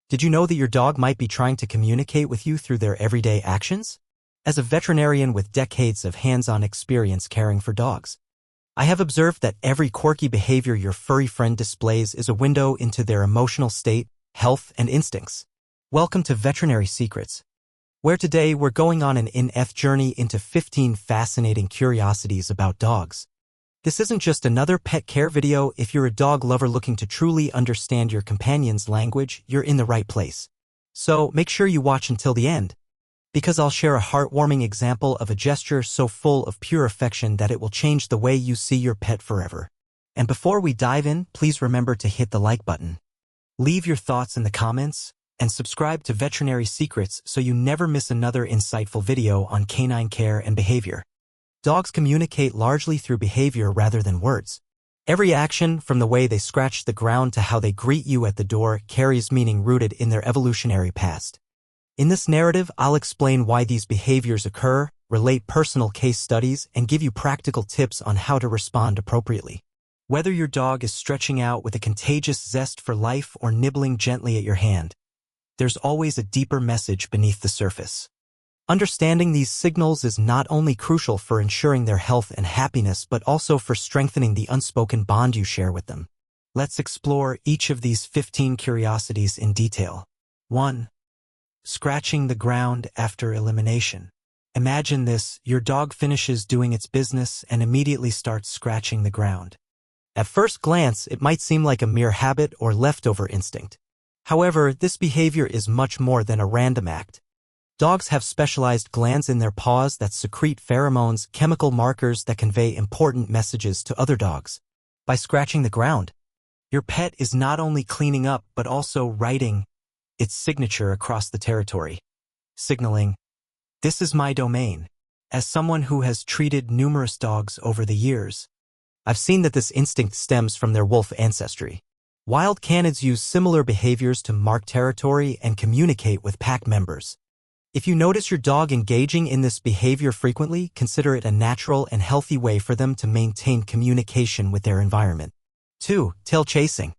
Did you know that your dog might be trying to communicate with you through their everyday actions? As a veterinarian with decades of hands-on experience caring for dogs, I have observed that every quirky behavior your furry friend displays is a window into their emotional state, health, and instincts. Welcome to Veterinary Secrets, where today we're going on an in-depth journey into 15 fascinating curiosities about dogs. This isn't just another pet care video. If you're a dog lover looking to truly understand your companion's language, you're in the right place. So make sure you watch until the end, because I'll share a heartwarming example of a gesture so full of pure affection that it will change the way you see your pet forever. And before we dive in, please remember to hit the like button. Leave your thoughts in the comments, and subscribe to Veterinary Secrets so you never miss another insightful video on canine care and behavior. Dogs communicate largely through behavior rather than words. Every action, from the way they scratch the ground to how they greet you at the door, carries meaning rooted in their evolutionary past. In this narrative, I'll explain why these behaviors occur, relate personal case studies, and give you practical tips on how to respond appropriately. Whether your dog is stretching out with a contagious zest for life or nibbling gently at your hand, there's always a deeper message beneath the surface. Understanding these signals is not only crucial for ensuring their health and happiness, but also for strengthening the unspoken bond you share with them. Let's explore each of these 15 curiosities in detail. 1. Scratching the ground after elimination. Imagine this: your dog finishes doing its business and immediately starts scratching the ground. At first glance, it might seem like a mere habit or leftover instinct. However, this behavior is much more than a random act. Dogs have specialized glands in their paws that secrete pheromones, chemical markers that convey important messages to other dogs. By scratching the ground, your pet is not only cleaning up but also writing its signature across the territory, signaling, "This is my domain." As someone who has treated numerous dogs over the years, I've seen that this instinct stems from their wolf ancestry. Wild canids use similar behaviors to mark territory and communicate with pack members. If you notice your dog engaging in this behavior frequently, consider it a natural and healthy way for them to maintain communication with their environment. 2. Tail chasing.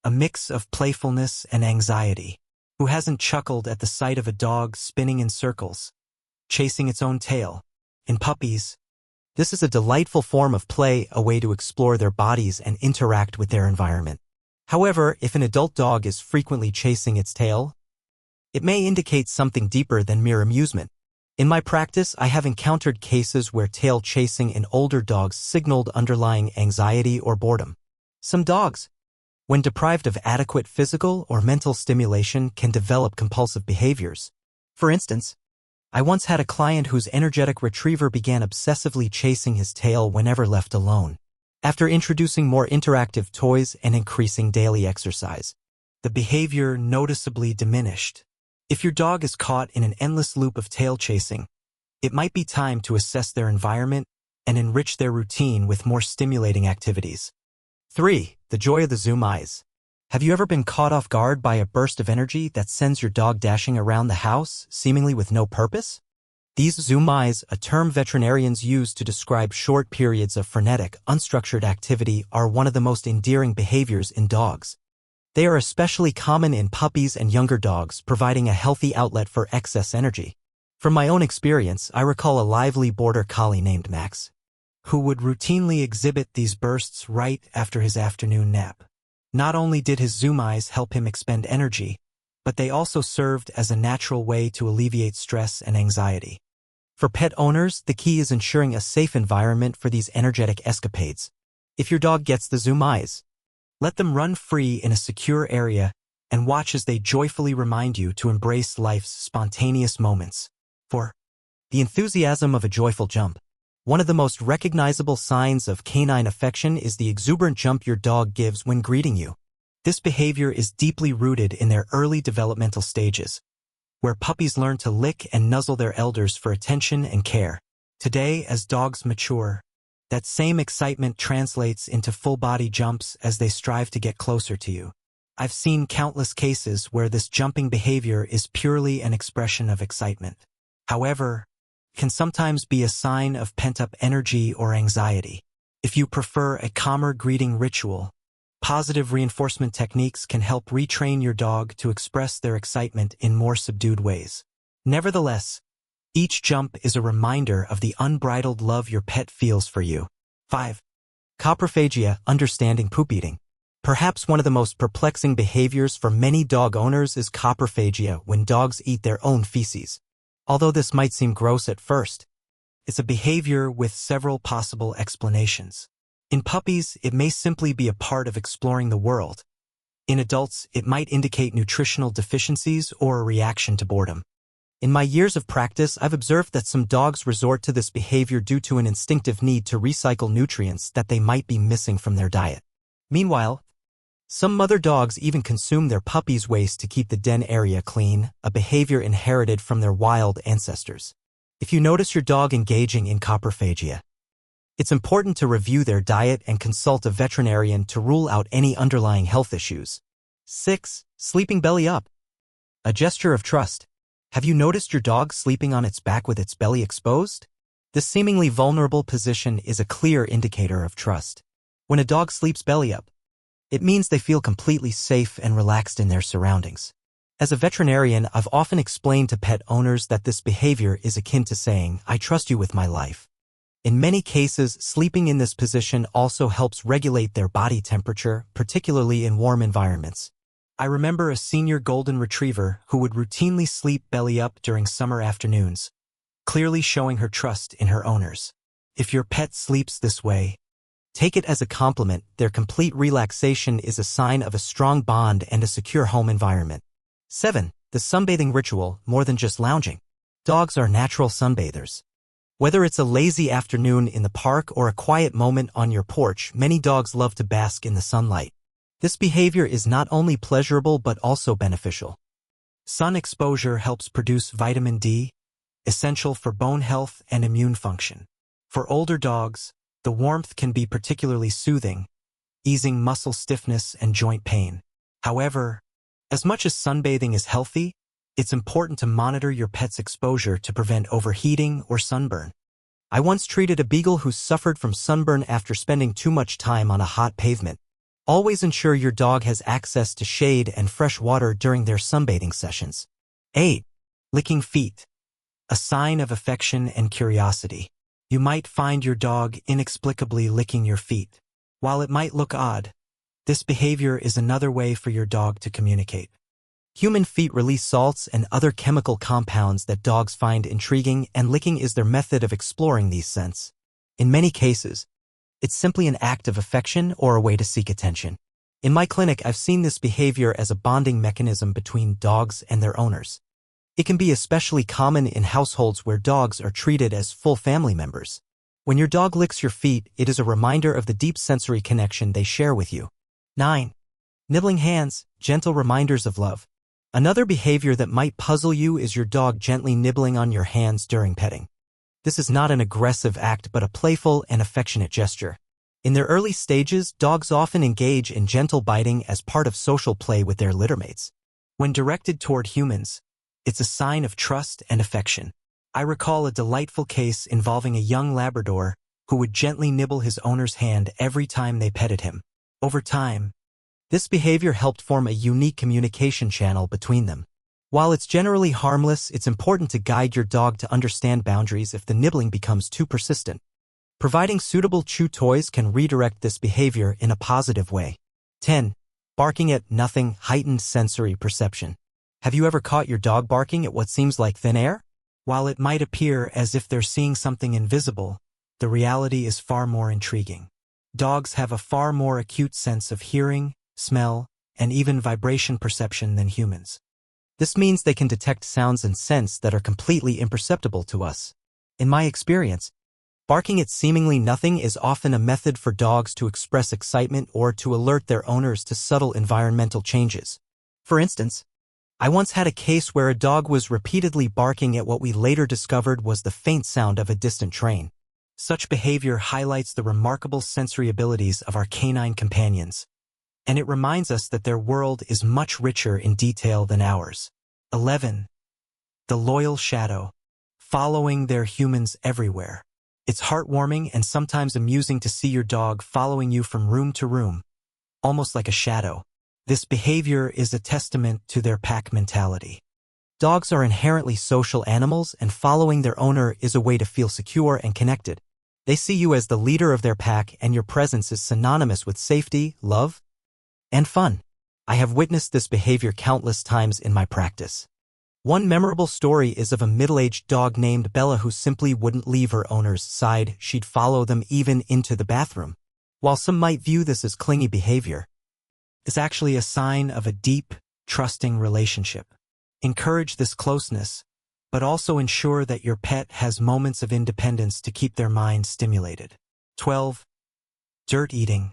A mix of playfulness and anxiety. Who hasn't chuckled at the sight of a dog spinning in circles, chasing its own tail? In puppies, this is a delightful form of play, a way to explore their bodies and interact with their environment. However, if an adult dog is frequently chasing its tail, it may indicate something deeper than mere amusement. In my practice, I have encountered cases where tail chasing in older dogs signaled underlying anxiety or boredom. Some dogs, when deprived of adequate physical or mental stimulation, can develop compulsive behaviors. For instance, I once had a client whose energetic retriever began obsessively chasing his tail whenever left alone. After introducing more interactive toys and increasing daily exercise, the behavior noticeably diminished. If your dog is caught in an endless loop of tail chasing, it might be time to assess their environment and enrich their routine with more stimulating activities. 3. The joy of the zoom eyes. Have you ever been caught off guard by a burst of energy that sends your dog dashing around the house, seemingly with no purpose? These zoom eyes, a term veterinarians use to describe short periods of frenetic, unstructured activity, are one of the most endearing behaviors in dogs. They are especially common in puppies and younger dogs, providing a healthy outlet for excess energy. From my own experience, I recall a lively border collie named Max, who would routinely exhibit these bursts right after his afternoon nap. Not only did his zoom eyes help him expend energy, but they also served as a natural way to alleviate stress and anxiety. For pet owners, the key is ensuring a safe environment for these energetic escapades. If your dog gets the zoom eyes, let them run free in a secure area and watch as they joyfully remind you to embrace life's spontaneous moments. 4. The enthusiasm of a joyful jump. One of the most recognizable signs of canine affection is the exuberant jump your dog gives when greeting you. This behavior is deeply rooted in their early developmental stages, where puppies learn to lick and nuzzle their elders for attention and care. Today, as dogs mature, that same excitement translates into full-body jumps as they strive to get closer to you. I've seen countless cases where this jumping behavior is purely an expression of excitement. However, it can sometimes be a sign of pent-up energy or anxiety. If you prefer a calmer greeting ritual, Positive reinforcement techniques can help retrain your dog to express their excitement in more subdued ways. Nevertheless, each jump is a reminder of the unbridled love your pet feels for you. 5. Coprophagia, understanding poop eating. Perhaps one of the most perplexing behaviors for many dog owners is coprophagia, when dogs eat their own feces. Although this might seem gross at first, it's a behavior with several possible explanations. In puppies, it may simply be a part of exploring the world. In adults, it might indicate nutritional deficiencies or a reaction to boredom. In my years of practice, I've observed that some dogs resort to this behavior due to an instinctive need to recycle nutrients that they might be missing from their diet. Meanwhile, some mother dogs even consume their puppies' waste to keep the den area clean, a behavior inherited from their wild ancestors. If you notice your dog engaging in coprophagia, it's important to review their diet and consult a veterinarian to rule out any underlying health issues. 6. Sleeping belly up. A gesture of trust. Have you noticed your dog sleeping on its back with its belly exposed? This seemingly vulnerable position is a clear indicator of trust. When a dog sleeps belly up, it means they feel completely safe and relaxed in their surroundings. As a veterinarian, I've often explained to pet owners that this behavior is akin to saying, "I trust you with my life." In many cases, sleeping in this position also helps regulate their body temperature, particularly in warm environments. I remember a senior golden retriever who would routinely sleep belly up during summer afternoons, clearly showing her trust in her owners. If your pet sleeps this way, take it as a compliment. Their complete relaxation is a sign of a strong bond and a secure home environment. 7. The sunbathing ritual, more than just lounging. Dogs are natural sunbathers. Whether it's a lazy afternoon in the park or a quiet moment on your porch, many dogs love to bask in the sunlight. This behavior is not only pleasurable but also beneficial. Sun exposure helps produce vitamin D, essential for bone health and immune function. For older dogs, the warmth can be particularly soothing, easing muscle stiffness and joint pain. However, as much as sunbathing is healthy, it's important to monitor your pet's exposure to prevent overheating or sunburn. I once treated a beagle who suffered from sunburn after spending too much time on a hot pavement. Always ensure your dog has access to shade and fresh water during their sunbathing sessions. 8. Licking feet. A sign of affection and curiosity. You might find your dog inexplicably licking your feet. While it might look odd, this behavior is another way for your dog to communicate. Human feet release salts and other chemical compounds that dogs find intriguing, and licking is their method of exploring these scents. In many cases, it's simply an act of affection or a way to seek attention. In my clinic, I've seen this behavior as a bonding mechanism between dogs and their owners. It can be especially common in households where dogs are treated as full family members. When your dog licks your feet, it is a reminder of the deep sensory connection they share with you. 9. Nibbling hands, gentle reminders of love. Another behavior that might puzzle you is your dog gently nibbling on your hands during petting. This is not an aggressive act but a playful and affectionate gesture. In their early stages, dogs often engage in gentle biting as part of social play with their littermates. When directed toward humans, it's a sign of trust and affection. I recall a delightful case involving a young Labrador who would gently nibble his owner's hand every time they petted him. Over time, this behavior helped form a unique communication channel between them. While it's generally harmless, it's important to guide your dog to understand boundaries if the nibbling becomes too persistent. Providing suitable chew toys can redirect this behavior in a positive way. 10. Barking at nothing, heightened sensory perception. Have you ever caught your dog barking at what seems like thin air? While it might appear as if they're seeing something invisible, the reality is far more intriguing. Dogs have a far more acute sense of hearing, smell, and even vibration perception than humans. This means they can detect sounds and scents that are completely imperceptible to us. In my experience, barking at seemingly nothing is often a method for dogs to express excitement or to alert their owners to subtle environmental changes. For instance, I once had a case where a dog was repeatedly barking at what we later discovered was the faint sound of a distant train. Such behavior highlights the remarkable sensory abilities of our canine companions, and it reminds us that their world is much richer in detail than ours. 11. The loyal shadow. Following their humans everywhere. It's heartwarming and sometimes amusing to see your dog following you from room to room, almost like a shadow. This behavior is a testament to their pack mentality. Dogs are inherently social animals, and following their owner is a way to feel secure and connected. They see you as the leader of their pack, and your presence is synonymous with safety, love, and fun. I have witnessed this behavior countless times in my practice. One memorable story is of a middle-aged dog named Bella who simply wouldn't leave her owner's side. She'd follow them even into the bathroom. While some might view this as clingy behavior, it's actually a sign of a deep, trusting relationship. Encourage this closeness, but also ensure that your pet has moments of independence to keep their mind stimulated. 12. Dirt eating.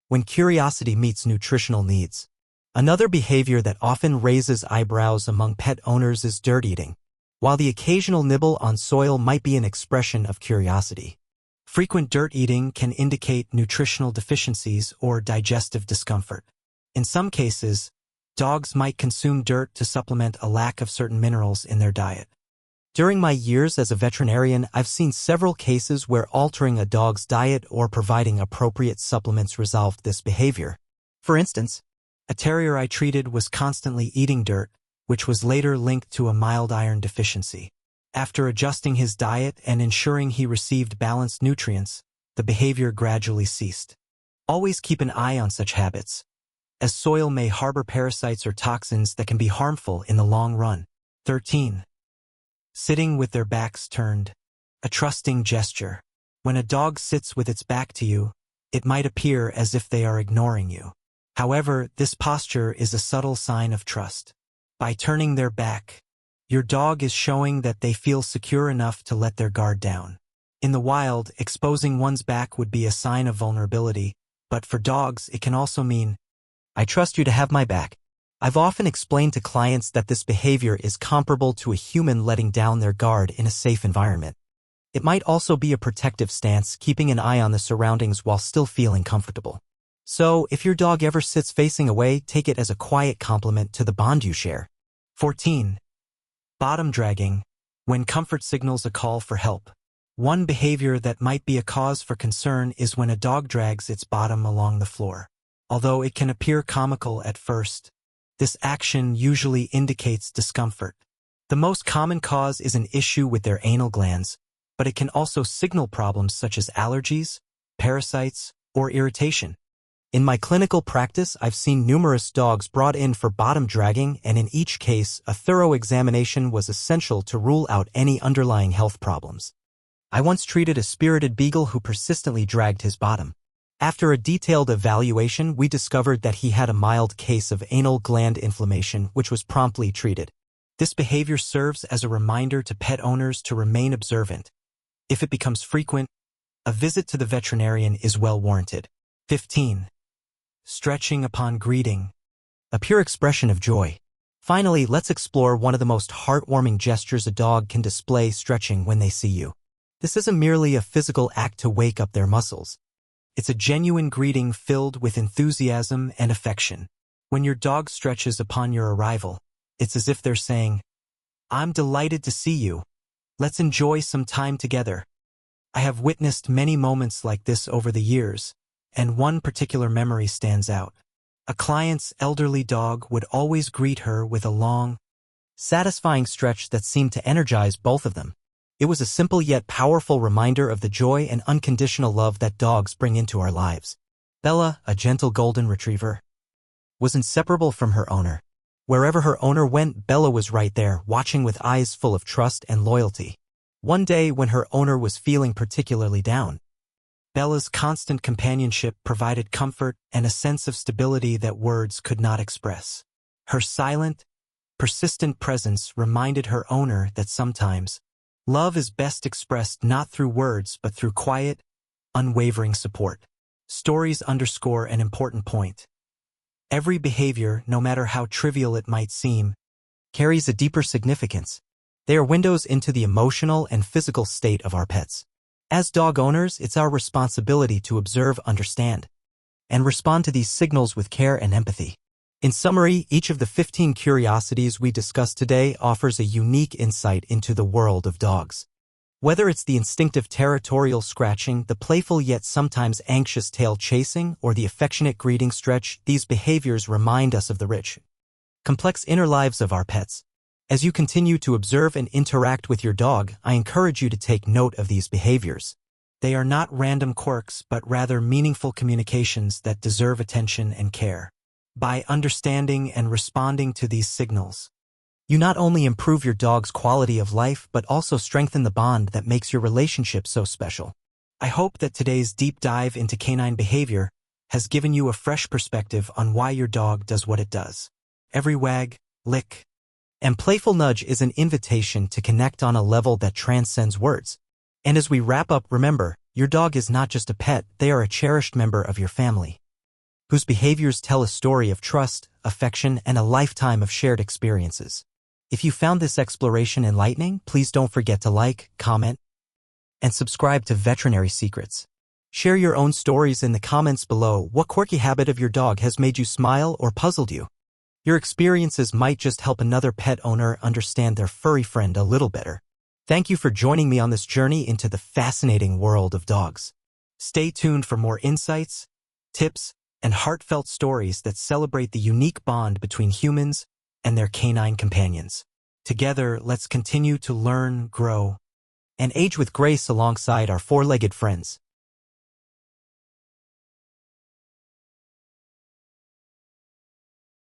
When curiosity meets nutritional needs. Another behavior that often raises eyebrows among pet owners is dirt eating. While the occasional nibble on soil might be an expression of curiosity, frequent dirt eating can indicate nutritional deficiencies or digestive discomfort. In some cases, dogs might consume dirt to supplement a lack of certain minerals in their diet. During my years as a veterinarian, I've seen several cases where altering a dog's diet or providing appropriate supplements resolved this behavior. For instance, a terrier I treated was constantly eating dirt, which was later linked to a mild iron deficiency. After adjusting his diet and ensuring he received balanced nutrients, the behavior gradually ceased. Always keep an eye on such habits, as soil may harbor parasites or toxins that can be harmful in the long run. 13. Sitting with their backs turned. A trusting gesture. When a dog sits with its back to you, it might appear as if they are ignoring you. However, this posture is a subtle sign of trust. By turning their back, your dog is showing that they feel secure enough to let their guard down. In the wild, exposing one's back would be a sign of vulnerability, but for dogs it can also mean, "I trust you to have my back." I've often explained to clients that this behavior is comparable to a human letting down their guard in a safe environment. It might also be a protective stance, keeping an eye on the surroundings while still feeling comfortable. So, if your dog ever sits facing away, take it as a quiet compliment to the bond you share. 14. Bottom dragging. When comfort signals a call for help. One behavior that might be a cause for concern is when a dog drags its bottom along the floor. Although it can appear comical at first, this action usually indicates discomfort. The most common cause is an issue with their anal glands, but it can also signal problems such as allergies, parasites, or irritation. In my clinical practice, I've seen numerous dogs brought in for bottom dragging, and in each case, a thorough examination was essential to rule out any underlying health problems. I once treated a spirited beagle who persistently dragged his bottom. After a detailed evaluation, we discovered that he had a mild case of anal gland inflammation, which was promptly treated. This behavior serves as a reminder to pet owners to remain observant. If it becomes frequent, a visit to the veterinarian is well warranted. 15. Stretching upon greeting. A pure expression of joy. Finally, let's explore one of the most heartwarming gestures a dog can display: stretching when they see you. This isn't merely a physical act to wake up their muscles. It's a genuine greeting filled with enthusiasm and affection. When your dog stretches upon your arrival, it's as if they're saying, "I'm delighted to see you. Let's enjoy some time together." I have witnessed many moments like this over the years, and one particular memory stands out. A client's elderly dog would always greet her with a long, satisfying stretch that seemed to energize both of them. It was a simple yet powerful reminder of the joy and unconditional love that dogs bring into our lives. Bella, a gentle golden retriever, was inseparable from her owner. Wherever her owner went, Bella was right there, watching with eyes full of trust and loyalty. One day, when her owner was feeling particularly down, Bella's constant companionship provided comfort and a sense of stability that words could not express. Her silent, persistent presence reminded her owner that sometimes love is best expressed not through words but through quiet, unwavering support. Stories underscore an important point. Every behavior, no matter how trivial it might seem, carries a deeper significance. They are windows into the emotional and physical state of our pets. As dog owners, it's our responsibility to observe, understand, and respond to these signals with care and empathy. In summary, each of the 15 curiosities we discussed today offers a unique insight into the world of dogs. Whether it's the instinctive territorial scratching, the playful yet sometimes anxious tail chasing, or the affectionate greeting stretch, these behaviors remind us of the rich, complex inner lives of our pets. As you continue to observe and interact with your dog, I encourage you to take note of these behaviors. They are not random quirks, but rather meaningful communications that deserve attention and care. By understanding and responding to these signals, you not only improve your dog's quality of life, but also strengthen the bond that makes your relationship so special. I hope that today's deep dive into canine behavior has given you a fresh perspective on why your dog does what it does. Every wag, lick, and playful nudge is an invitation to connect on a level that transcends words. And as we wrap up, remember, your dog is not just a pet, they are a cherished member of your family, whose behaviors tell a story of trust, affection, and a lifetime of shared experiences. If you found this exploration enlightening, please don't forget to like, comment, and subscribe to Veterinary Secrets. Share your own stories in the comments below. What quirky habit of your dog has made you smile or puzzled you? Your experiences might just help another pet owner understand their furry friend a little better. Thank you for joining me on this journey into the fascinating world of dogs. Stay tuned for more insights, tips, and heartfelt stories that celebrate the unique bond between humans and their canine companions. Together, let's continue to learn, grow, and age with grace alongside our four-legged friends.